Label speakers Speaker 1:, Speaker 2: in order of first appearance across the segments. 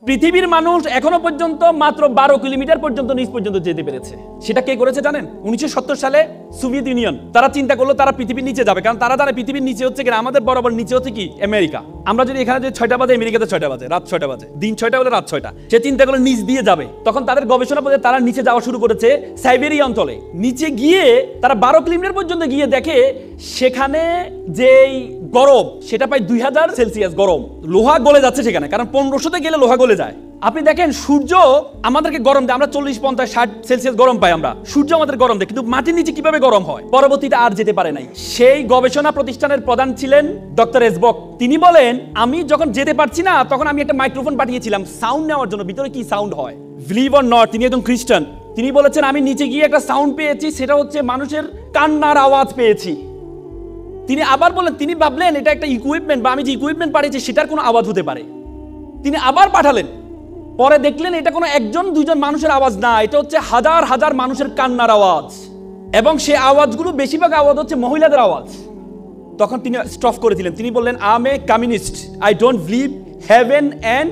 Speaker 1: পৃথিবীর মানুষ এখনো পর্যন্ত মাত্র 12 কিলোমিটার পর্যন্ত নিচ পর্যন্ত যেতে পেরেছে। সেটা কে করেছে জানেন? 1970 সালে সোভিয়েত ইউনিয়ন। তারা চিন্তা করলো তারা পৃথিবীর নিচে যাবে, কারণ তারা জানে পৃথিবীর নিচে হচ্ছে কি, আমাদের বরাবর নিচে হচ্ছে কি আমেরিকা। আমরা যদি এখানে যে 6টা বাজে, আমেরিকাতে 6টা বাজে, রাত 6টা বাজে, দিন 6টা হলে রাত 6টা। সে চিন্তা করলো নিচ দিয়ে যাবে। তখন তাদের গবেষণা পথে তারা নিচে যাওয়া শুরু করেছে সাইবেরিয়া অঞ্চলে। নিচে গিয়ে তারা 12 কিলোমিটার পর্যন্ত গিয়ে দেখে সেখানে যেই গরম, সেটা প্রায় 2000 সেলসিয়াস গরম। লোহা গলে যাচ্ছে সেখানে, কারণ 1500তে গেলে লোহা গলে যায়। আপনি দেখেন সূর্য আমাদেরকে গরম দেয়, আমরা 40, 50, 60 সেলসিয়াস গরম পাই আমরা। সূর্য আমাদের গরম দেয়, কিন্তু মাটির নিচে কিভাবে গরম হয়? পরবর্তীতে আর যেতে পারে নাই। সেই গবেষণা প্রতিষ্ঠানের প্রধান ছিলেন ডক্টর এসবক। তিনি বলেন, আমি যখন যেতে পারছি না, তখন আমি একটা মাইক্রোফোন পাঠিয়েছিলাম সাউন্ড নেওয়ার জন্য, ভিতরে কি সাউন্ড হয়। বিলিভ অর নট, তিনি একজন খ্রিস্টান। তিনি বলেছেন, আমি নিচে গিয়ে একটা সাউন্ড পেয়েছি, সেটা হচ্ছে মানুষের কান্নার আওয়াজ পেয়েছি। তিনি আবার বলেন, তিনি ভাবলেন এটা একটা ইকুইপমেন্ট, বা আমি যে ইকুইপমেন্ট পাঠিয়েছি সেটার কোনো আওয়াজ হতে পারে। তিনি আবার পাঠালেন, পরে দেখলেন এটা কোনো 1-2 মানুষের আওয়াজ না, এটা হচ্ছে হাজার হাজার মানুষের কান্নার আওয়াজ, এবং সেই আওয়াজগুলো বেশিরভাগ আওয়াজ হচ্ছে মহিলাদের আওয়াজ। তখন তিনি স্টপ করে দিলেন। তিনি বললেন, I am a communist, I don't believe heaven and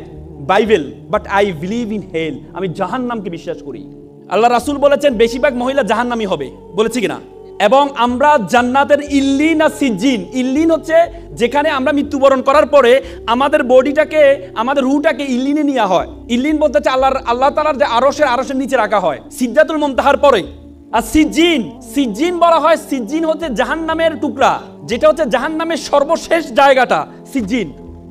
Speaker 1: Bible, but I believe in hell. আমি জাহান্নামকে বিশ্বাস করি। আল্লাহ রাসূল বলেছেন বেশিরভাগ মহিলা জাহান্নামী হবে, বলেছি কিনা? এবং আমরা জান্নাতের ইল্লিন আর সিজ্জিন, ইল্লিন হচ্ছে যেখানে আমরা মৃত্যুবরণ করার পরে আমাদের বডিটাকে, আমাদের রুহটাকে ইল্লিনে নেওয়া হয়। ইল্লিন বলতে হচ্ছে আল্লাহ তাআলার যে আরশের নিচে রাখা হয় সিদরাতুল মুনতাহার পরে। আর সিজ্জিন বলা হয়, সিজ্জিন হচ্ছে জাহান্নামের টুকরা, যেটা হচ্ছে জাহান্নামের সর্বশেষ জায়গাটা সিজ্জিন।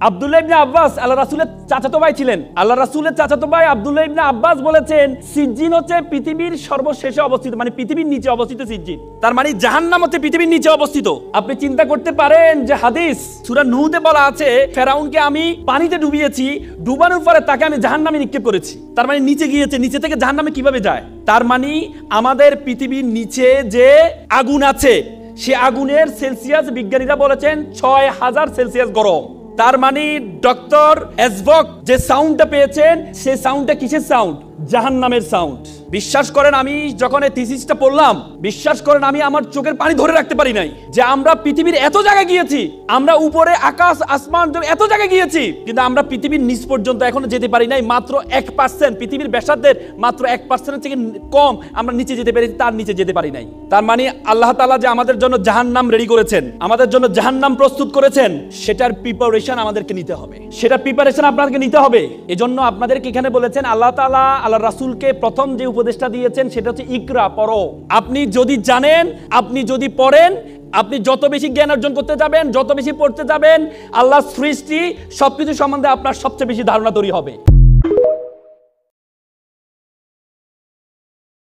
Speaker 1: আব্দুল্লাহ ইবনে আব্বাস আল্লাহ রাসূলের চাচাতো ভাই ছিলেন। আল্লাহ রাসূলের চাচাতো ভাই আব্দুল্লাহ ইবনে আব্বাস বলেছেন, সিজ্জিন হচ্ছে পৃথিবীর সর্বশেষে অবস্থিত, মানে পৃথিবীর নিচে অবস্থিত সিজ্জিন। তার মানে জাহান্নাম হচ্ছে পৃথিবীর নিচে অবস্থিত। আপনি চিন্তা করতে পারেন যে হাদিস সূরা নূহতে বলা আছে, ফেরাউনকে আমি পানিতে ডুবিয়েছি, ডুবানোর পরে তাকে আমি জাহান্নামে নিক্ষেপ করেছি। তার মানে নিচে গিয়েছে, নিচে থেকে জাহান্নামে কিভাবে যায়? তার মানে আমাদের পৃথিবীর নিচে যে আগুন আছে, সে আগুনের সেলসিয়াস বিজ্ঞানীরা বলেছেন 6000 সেলসিয়াস গরম। তার মানে ডক্টর এসবক যে সাউন্ডটা পেয়েছেন, সে সাউন্ডটা কিসের সাউন্ড? জাহান্নামের সাউন্ড। বিশ্বাস করেন, আমি যখন এই থিসিসটা পড়লাম, বিশ্বাস করেন আমি আমার চোখের পানি ধরে রাখতে পারি নাই, যে আমরা পৃথিবীর এত জায়গায় গিয়েছি, আমরা উপরে আকাশ আসমান এত জায়গায় গিয়েছি, কিন্তু আমরা পৃথিবীর নিচ পর্যন্ত এখনো যেতে পারি নাই। মাত্র 1%, পৃথিবীর ব্যাসার্ধের মাত্র 1% থেকে কম আমরা নিচে যেতে পেরেছি, তার নিচে যেতে পারি নাই। তার মানে আল্লাহ তাআলা যে আমাদের জন্য জাহান্নাম রেডি করেছেন, আমাদের জন্য জাহান্নাম প্রস্তুত করেছেন, সেটার প্রিপারেশন আমাদেরকে নিতে হবে, সেটার প্রিপারেশন আপনাদেরকে নিতে হবে। এজন্য আপনাদেরকে এখানে বলেছেন আল্লাহ তাআলা আল্লাহ রাসূলকে প্রথম যে উপদেশটা দিয়েছেন সেটা হচ্ছে ইকরা, পড়ো। আপনি যদি জানেন, আপনি যদি পড়েন, আপনি যত বেশি জ্ঞান অর্জন করতে যাবেন, যত বেশি পড়তে যাবেন, আল্লাহর সৃষ্টি সবকিছু সম্বন্ধে আপনার সবচেয়ে বেশি ধারণা তৈরি হবে।